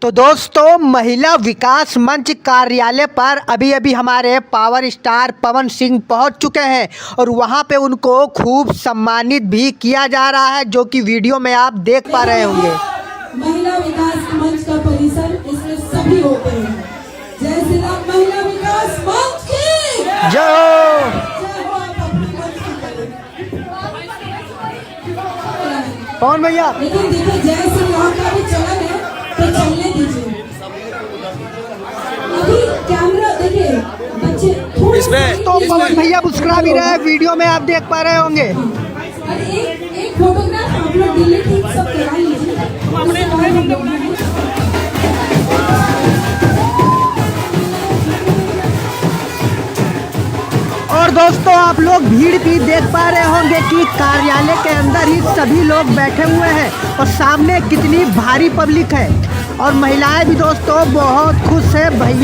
तो दोस्तों, महिला विकास मंच कार्यालय पर अभी हमारे पावर स्टार पवन सिंह पहुंच चुके हैं और वहां पे उनको खूब सम्मानित भी किया जा रहा है, जो कि वीडियो में आप देख पा रहे होंगे। महिला विकास मंच का परिसर, इसमें सभी होते हैं। जय श्री राम। महिला विकास मंच की जय हो। पवन भैया, लेकिन देखिए, जय श्री राम का भी चलन है तो चलने दीजिए। अभी कैमरा देखिए, बच्चे तो पवन भैया मुस्कुरा भी रहे हैं, वीडियो में आप देख पा रहे होंगे। अरे एक फोटोग्राफ आप लोग डिलीट सब करा लीजिए। और दोस्तों, आप लोग भीड़ भी देख पा रहे होंगे कि कार्यालय के अंदर ही सभी लोग बैठे हुए हैं और सामने कितनी भारी पब्लिक है और महिलाएं भी दोस्तों बहुत खुश है। भैया